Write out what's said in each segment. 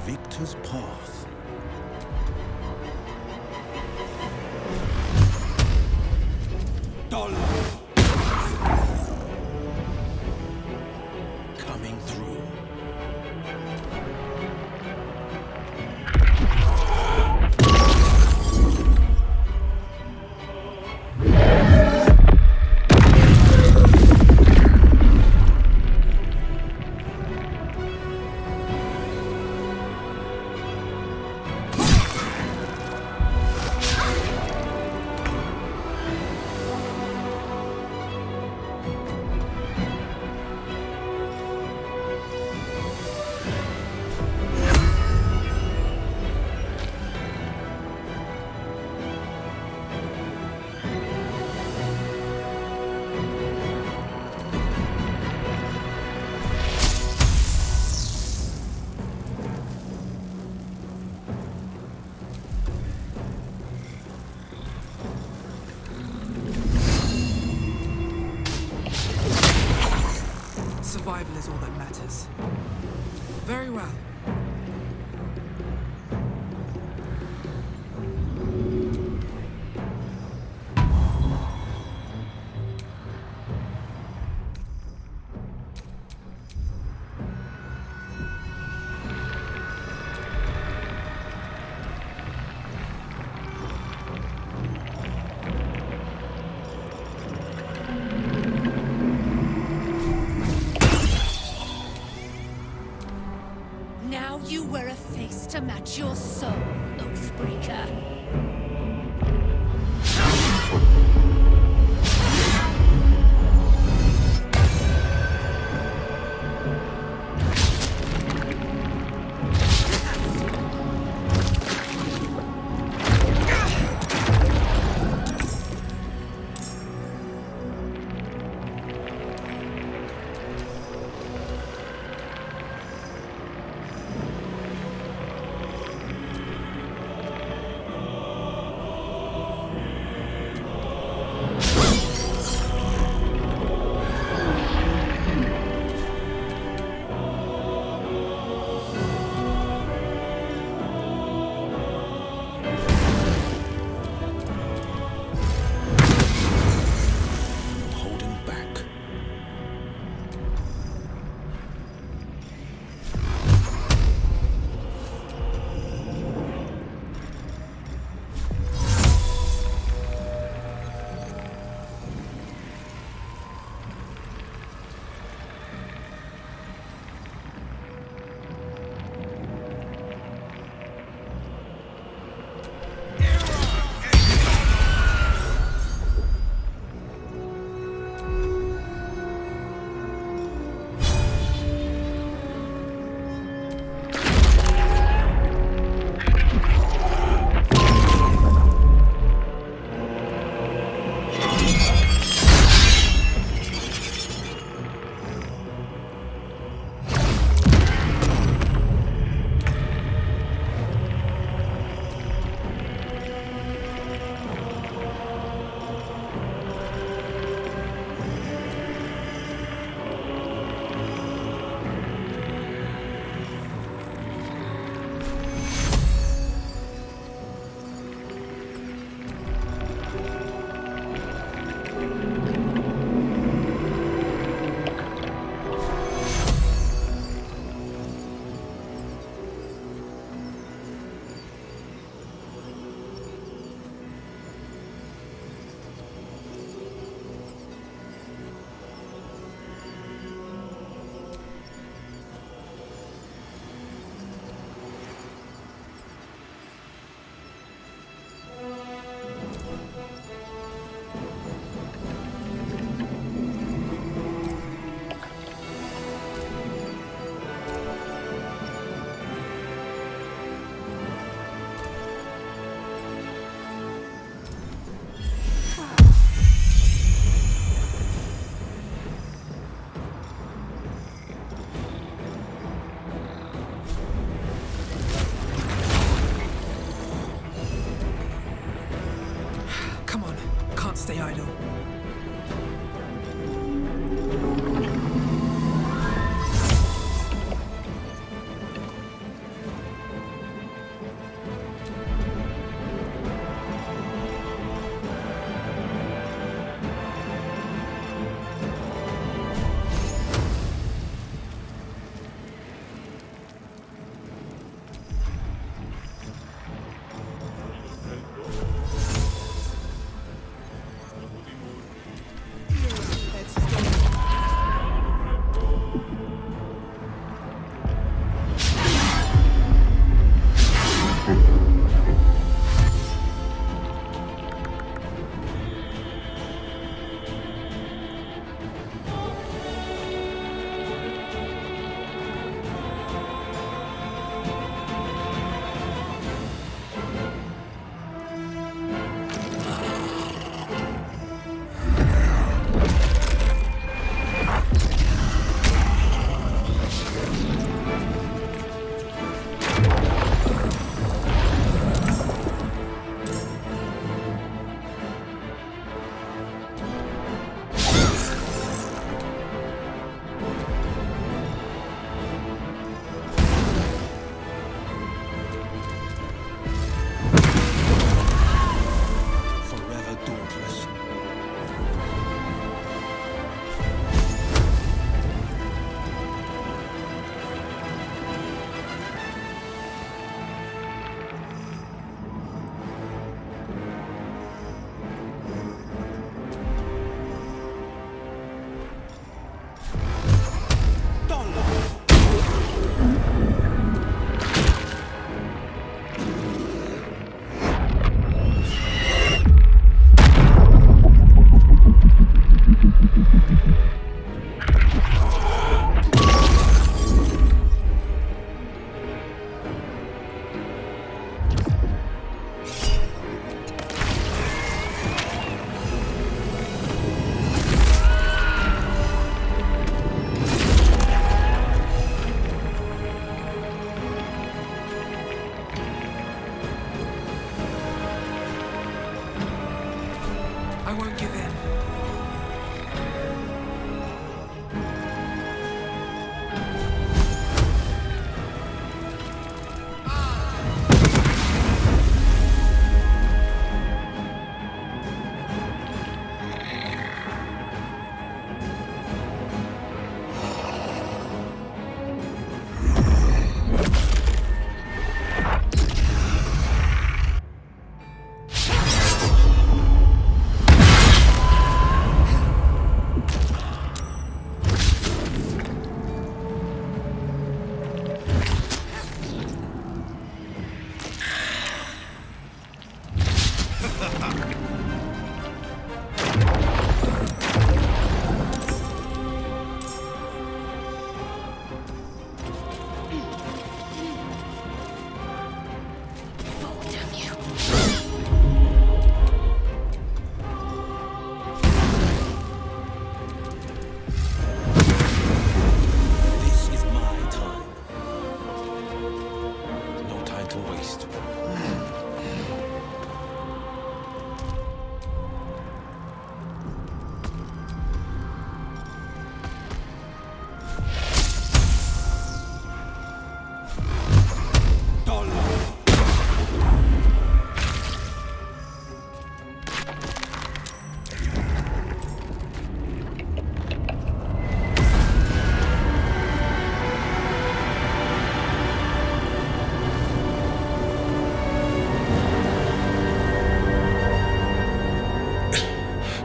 Victor's path. Dollar. Coming through. Survival is all that matters. Very well. Now you wear a face to match your soul, Oathbreaker. idol. Forever dauntless. I won't give in. This is my time. No time to waste.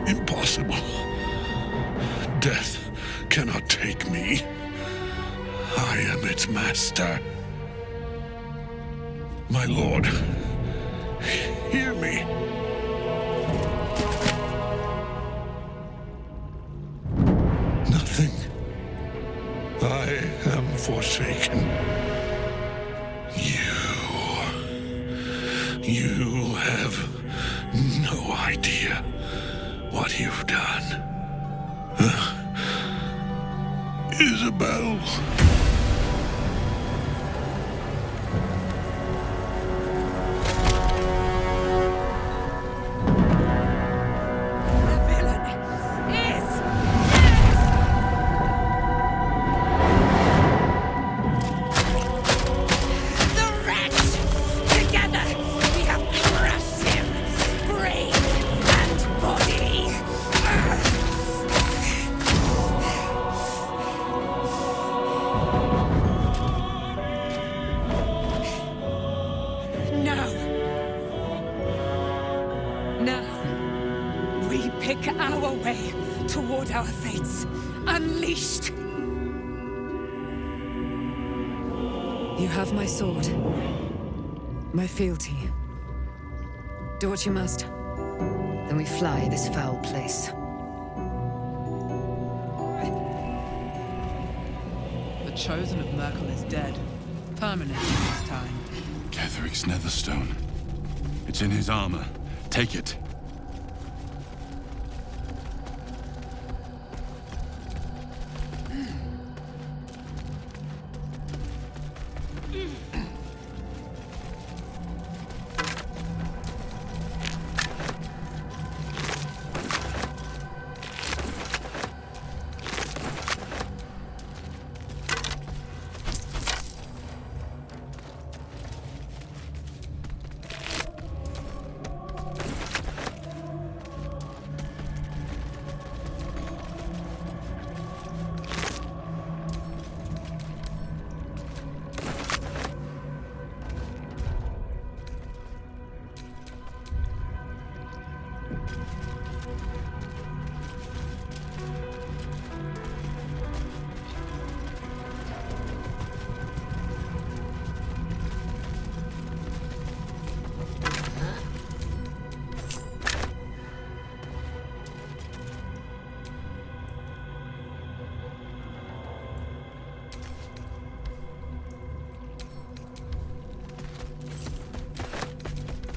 Impossible. Death cannot take me. I am its master. My lord, hear me. Nothing. I am forsaken. You have no idea what you've done. Isabel. our way toward our fates. Unleashed! You have my sword. My fealty. Do what you must. Then we fly this foul place. The Chosen of Merkel is dead. Permanently this time. Ketheric's Netherstone. It's in his armor. Take it.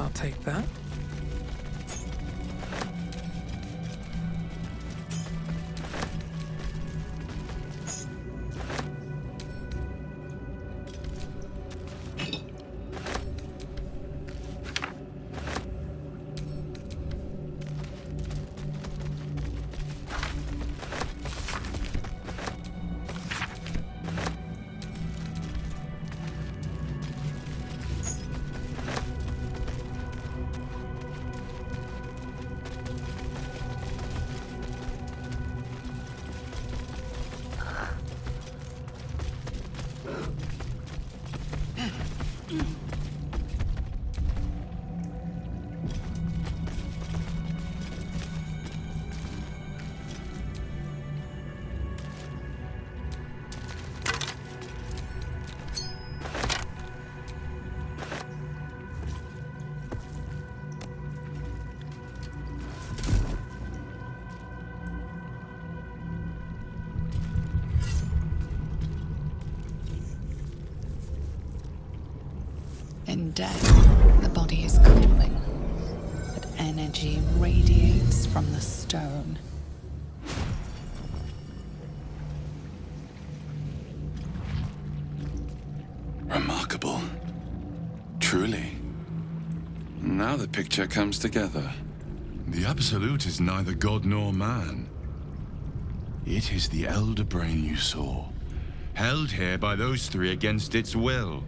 I'll take that. In death, the body is cooling, but energy radiates from the stone. Remarkable. Truly. Now the picture comes together. The Absolute is neither god nor man. It is the Elder Brain you saw, held here by those three against its will.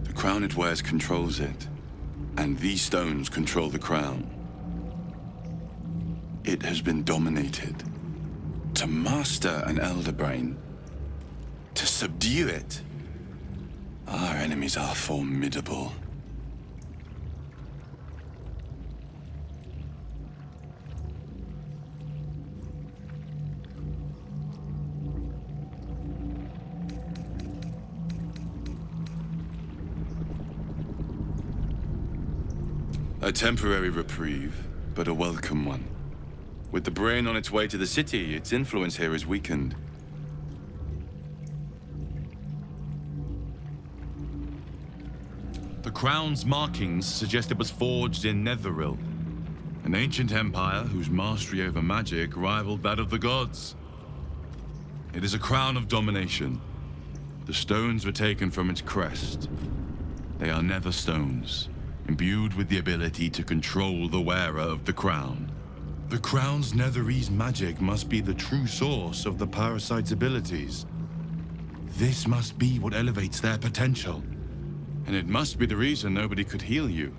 The crown it wears controls it, and these stones control the crown. It has been dominated. To master an Elder Brain, to subdue it, our enemies are formidable. A temporary reprieve, but a welcome one. With the brain on its way to the city, its influence here is weakened. The crown's markings suggest it was forged in Netheril, an ancient empire whose mastery over magic rivaled that of the gods. It is a crown of domination. The stones were taken from its crest. They are nether stones, imbued with the ability to control the wearer of the crown. The crown's Netherese magic must be the true source of the parasite's abilities. This must be what elevates their potential. And it must be the reason nobody could heal you.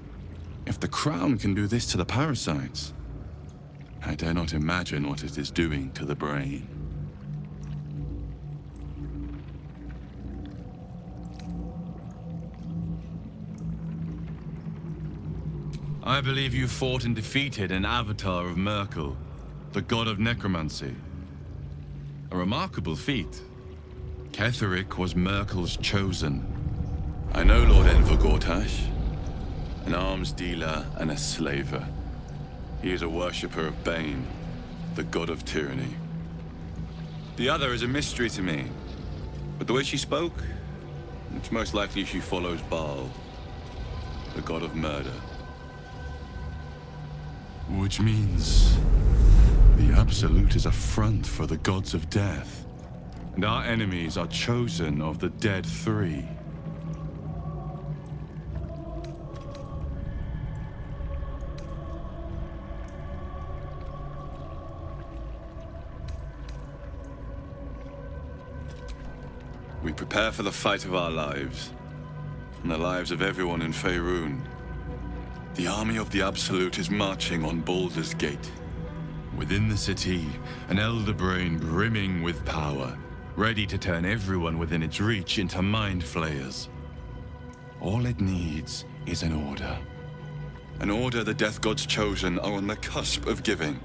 If the crown can do this to the parasites, I dare not imagine what it is doing to the brain. I believe you fought and defeated an avatar of Merkel, the god of necromancy. A remarkable feat. Ketheric was Merkel's chosen. I know Lord Enver Gortash, an arms dealer and a slaver. He is a worshipper of Bane, the god of tyranny. The other is a mystery to me, but the way she spoke, it's most likely she follows Baal, the god of murder. Which means the Absolute is a front for the gods of death, and our enemies are chosen of the Dead Three. We prepare for the fight of our lives, and the lives of everyone in Faerun. The army of the Absolute is marching on Baldur's Gate. Within the city, an elder brain brimming with power, ready to turn everyone within its reach into mind flayers. All it needs is an order. An order the Death Gods chosen are on the cusp of giving.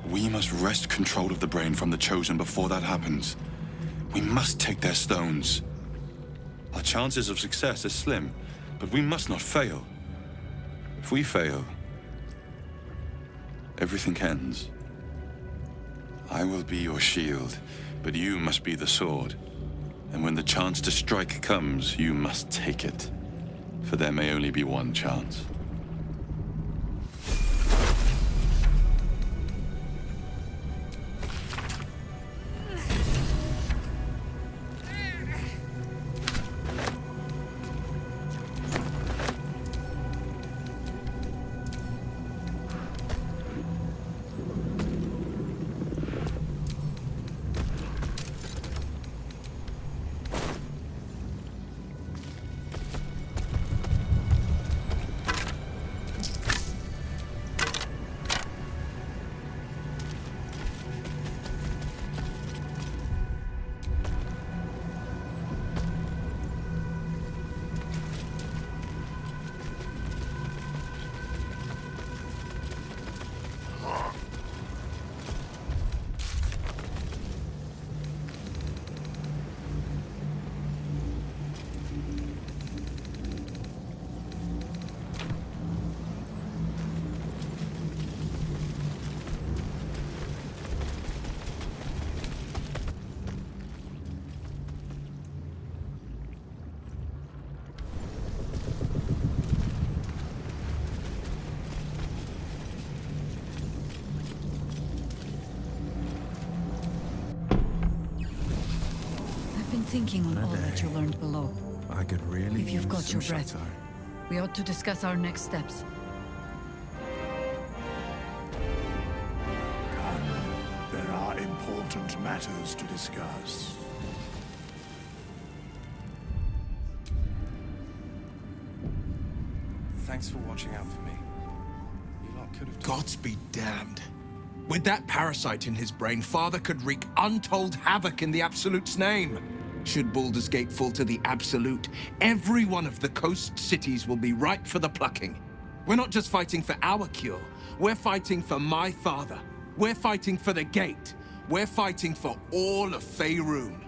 We must wrest control of the brain from the chosen before that happens. We must take their stones. Our chances of success are slim, but we must not fail. If we fail, everything ends. I will be your shield, but you must be the sword. And when the chance to strike comes, you must take it. For there may only be one chance. Thinking on all that you learned below. I could really If you've use got some your breath, shelter. we ought to discuss our next steps. Come, there are important matters to discuss. Thanks for watching out for me. You lot could have... Gods be damned. With that parasite in his brain, Father could wreak untold havoc in the Absolute's name. Should Baldur's Gate fall to the Absolute, every one of the coast cities will be ripe for the plucking. We're not just fighting for our cure. We're fighting for my father. We're fighting for the Gate. We're fighting for all of Faerun.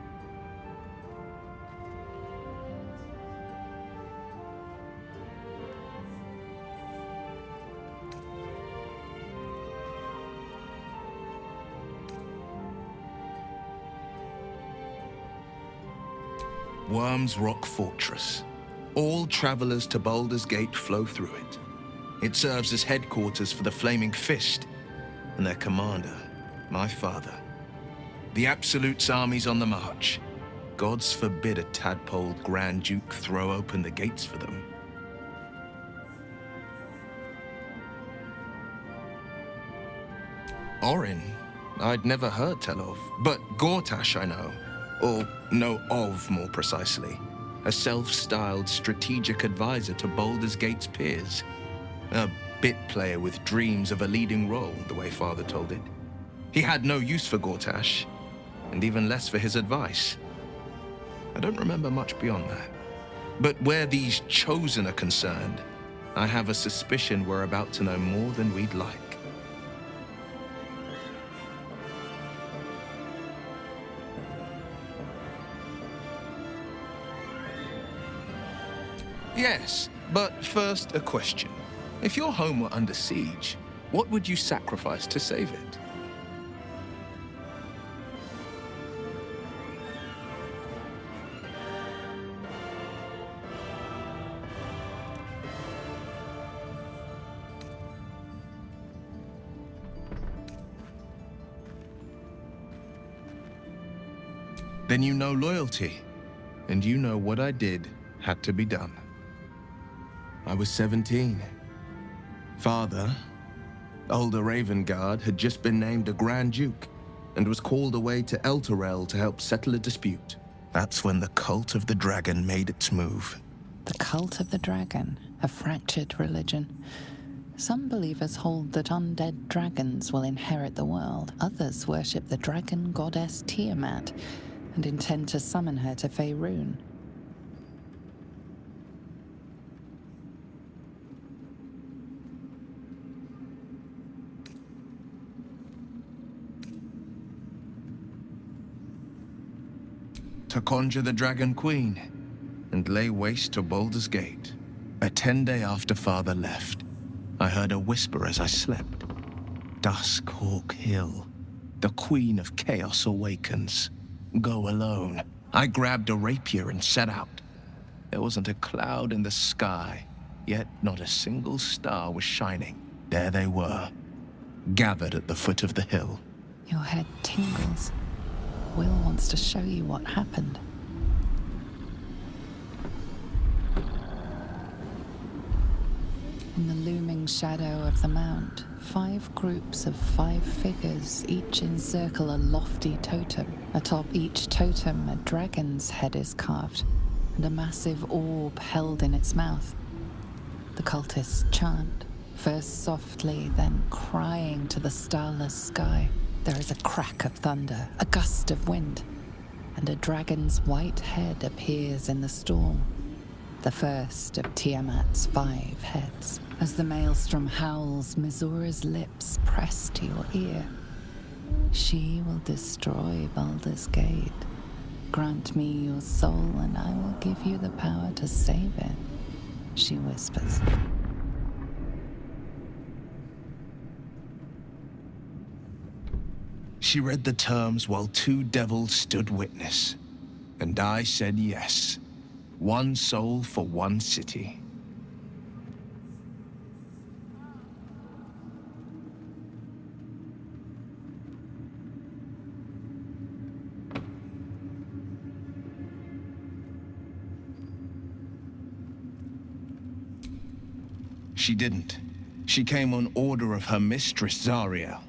Worm's Rock Fortress. All travelers to Baldur's Gate flow through it. It serves as headquarters for the Flaming Fist and their commander, my father. The Absolute's army's on the march. Gods forbid a tadpole Grand Duke throw open the gates for them. Orin, I'd never heard tell of, but Gortash I know. Or know of, more precisely. A self-styled strategic advisor to Baldur's Gate's peers. A bit player with dreams of a leading role, the way Father told it. He had no use for Gortash, and even less for his advice. I don't remember much beyond that. But where these chosen are concerned, I have a suspicion we're about to know more than we'd like. Yes, but first a question. If your home were under siege, what would you sacrifice to save it? Then you know loyalty, and you know what I did had to be done. I was 17. Father, older Ravengard, had just been named a Grand Duke and was called away to Elturel to help settle a dispute. That's when the Cult of the Dragon made its move. The Cult of the Dragon, a fractured religion. Some believers hold that undead dragons will inherit the world. Others worship the dragon goddess Tiamat and intend to summon her to Faerun. To conjure the Dragon Queen and lay waste to Baldur's Gate. A 10-day after Father left, I heard a whisper as I slept. Duskhawk Hill. The Queen of Chaos awakens. Go alone. I grabbed a rapier and set out. There wasn't a cloud in the sky, yet not a single star was shining. There they were, gathered at the foot of the hill. Your head tingles. Will wants to show you what happened. In the looming shadow of the mount, 5 groups of 5 figures each encircle a lofty totem. Atop each totem, a dragon's head is carved, and a massive orb held in its mouth. The cultists chant, first softly, then crying to the starless sky. There is a crack of thunder, a gust of wind, and a dragon's white head appears in the storm. The first of Tiamat's 5 heads. As the maelstrom howls, Mizora's lips press to your ear. She will destroy Baldur's Gate. Grant me your soul, and I will give you the power to save it, she whispers. She read the terms while 2 devils stood witness, and I said yes. 1 soul for 1 city. She didn't. She came on order of her mistress, Zariel.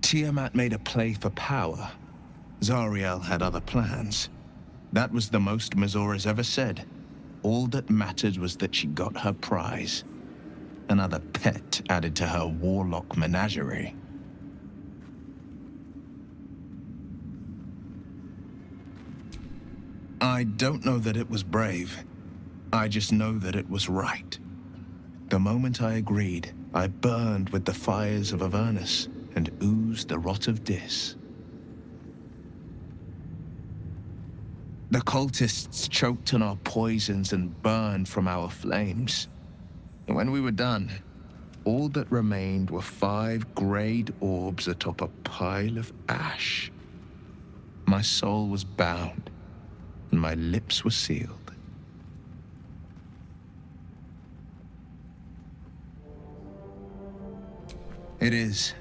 Tiamat made a play for power. Zariel had other plans. That was the most Mizora's ever said. All that mattered was that she got her prize. Another pet added to her warlock menagerie. I don't know that it was brave. I just know that it was right. The moment I agreed, I burned with the fires of Avernus and oozed the rot of Dis. The cultists choked on our poisons and burned from our flames. And when we were done, all that remained were 5 grayed orbs atop a pile of ash. My soul was bound, and my lips were sealed. It is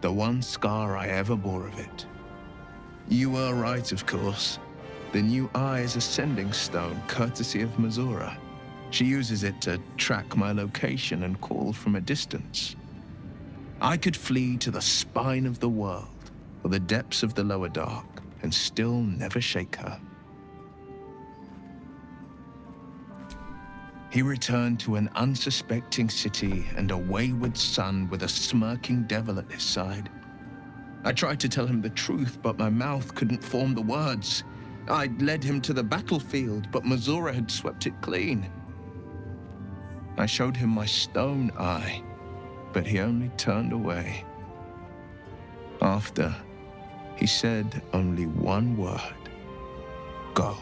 the one scar I ever bore of it. You were right, of course. The new eye is a sending stone, courtesy of Mizora. She uses it to track my location and call from a distance. I could flee to the spine of the world, or the depths of the lower dark, and still never shake her. He returned to an unsuspecting city and a wayward son with a smirking devil at his side. I tried to tell him the truth, but my mouth couldn't form the words. I'd led him to the battlefield, but Mizora had swept it clean. I showed him my stone eye, but he only turned away. After, he said only one word: go.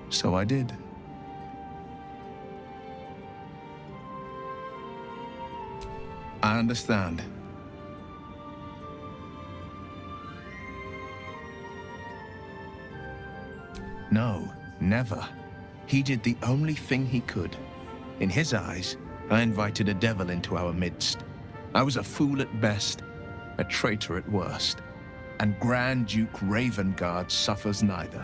So I did. I understand. No, never. He did the only thing he could. In his eyes, I invited a devil into our midst. I was a fool at best, a traitor at worst. And Grand Duke Ravengard suffers neither.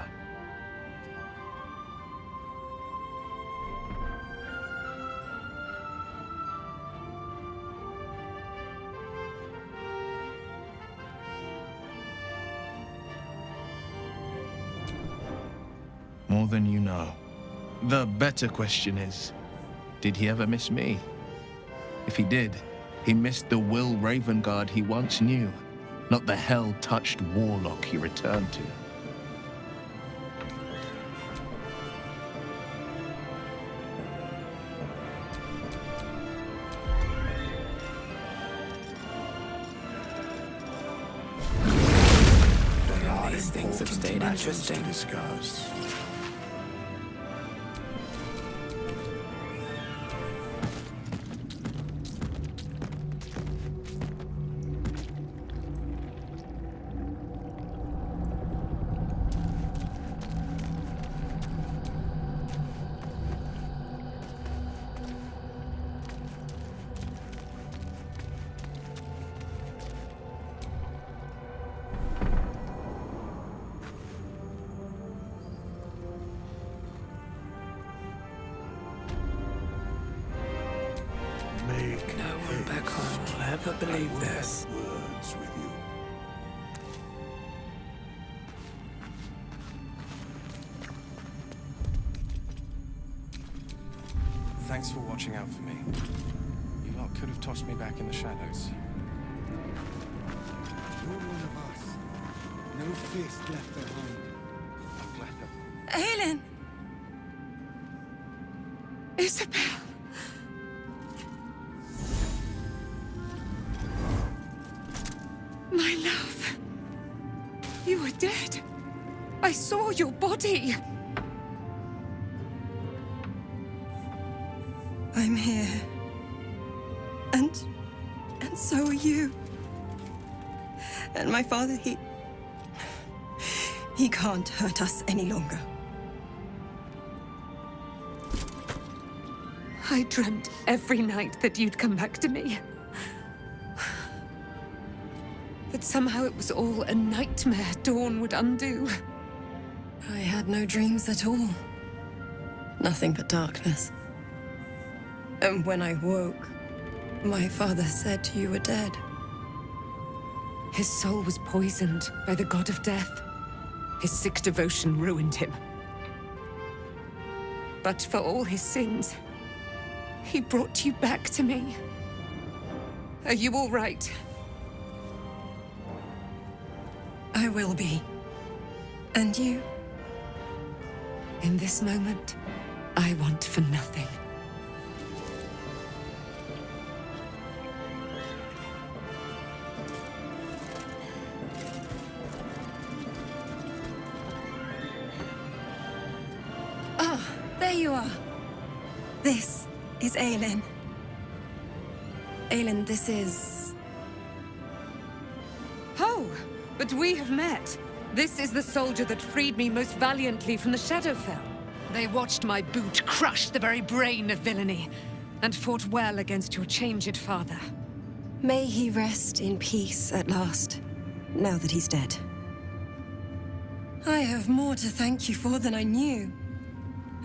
More than you know. The better question is, did he ever miss me? If he did, he missed the Will Ravengard he once knew, not the hell-touched warlock he returned to. There are These things have important stayed matters to interesting. discuss. Make No one back home will ever believe this. words with you. Thanks for watching out for me. You lot could have tossed me back in the shadows. You're one of us. No fist left behind. Aelin! Isabel! My love. You were dead. I saw your body. I'm here. And so are you. And my father, he can't hurt us any longer. I dreamt every night that you'd come back to me. That somehow it was all a nightmare Dawn would undo. I had no dreams at all. Nothing but darkness. And when I woke, my father said you were dead. His soul was poisoned by the god of death. His sick devotion ruined him. But for all his sins, he brought you back to me. Are you all right? I will be. And you? In this moment, I want for nothing. Ah, there you are. This is Aelin. Aelin, this is... Oh, but we have met. This is the soldier that freed me most valiantly from the Shadowfell. They watched my boot crush the very brain of villainy, and fought well against your changed father. May he rest in peace at last, now that he's dead. I have more to thank you for than I knew.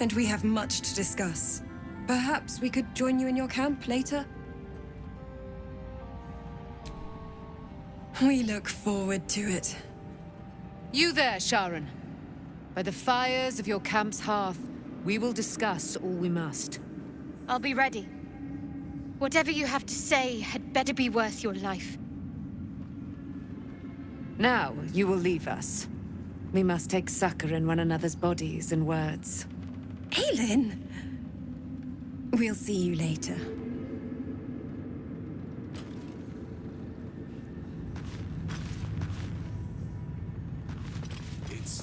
And we have much to discuss. Perhaps we could join you in your camp later? We look forward to it. You there, Sharon. By the fires of your camp's hearth, we will discuss all we must. I'll be ready. Whatever you have to say had better be worth your life. Now, you will leave us. We must take succor in one another's bodies and words. Aelin! We'll see you later. It's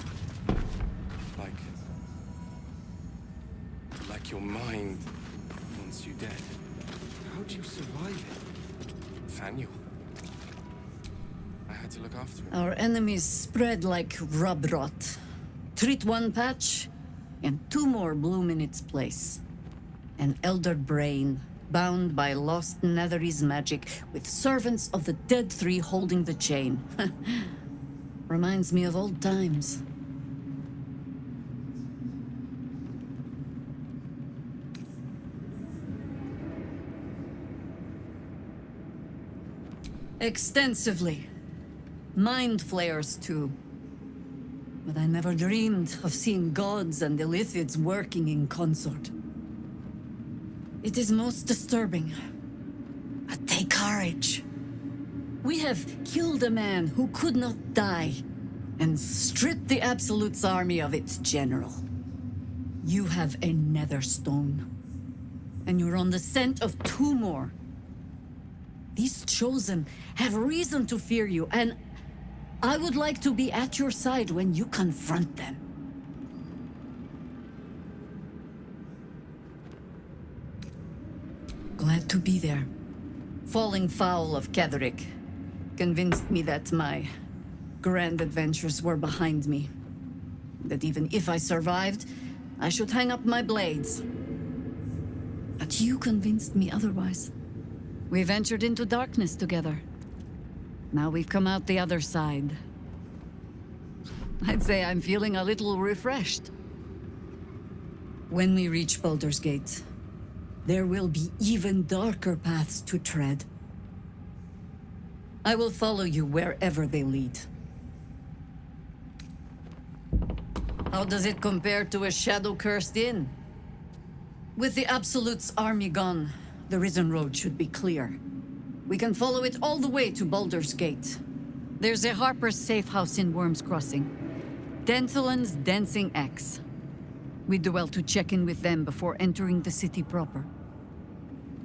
like your mind wants you dead. How'd you survive it? Nathaniel. I had to look after him. Our enemies spread like rub rot. Treat one patch, and two more bloom in its place. An elder brain, bound by lost Netherese magic, with servants of the dead three holding the chain. Reminds me of old times. Extensively. Mind flayers, too. But I never dreamed of seeing gods and Illithids working in consort. It is most disturbing. But take courage. We have killed a man who could not die, and stripped the Absolute's army of its general. You have a nether stone, and you're on the scent of two more. These Chosen have reason to fear you, and I would like to be at your side when you confront them. Glad to be there. Falling foul of Ketheric convinced me that my grand adventures were behind me. That even if I survived, I should hang up my blades. But you convinced me otherwise. We ventured into darkness together. Now we've come out the other side. I'd say I'm feeling a little refreshed. When we reach Baldur's Gate, there will be even darker paths to tread. I will follow you wherever they lead. How does it compare to a shadow-cursed inn? With the Absolute's army gone, the Risen Road should be clear. We can follow it all the way to Baldur's Gate. There's a Harper's safe house in Worm's Crossing. Denthalan's Dancing Axe. We do well to check in with them before entering the city proper.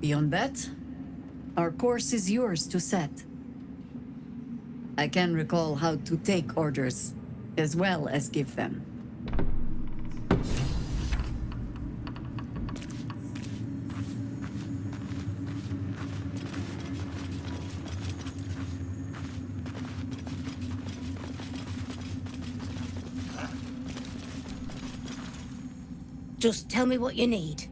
Beyond that, our course is yours to set. I can recall how to take orders, as well as give them. Just tell me what you need.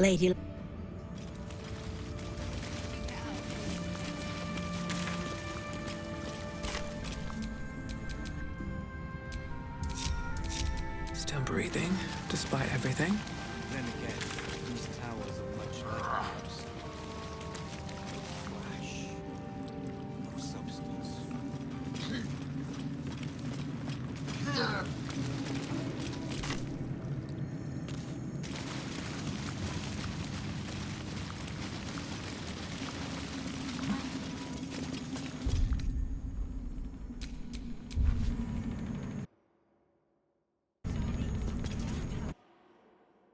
Lady... Still breathing, despite everything. Then again, these towers are much like house. No flash, no substance.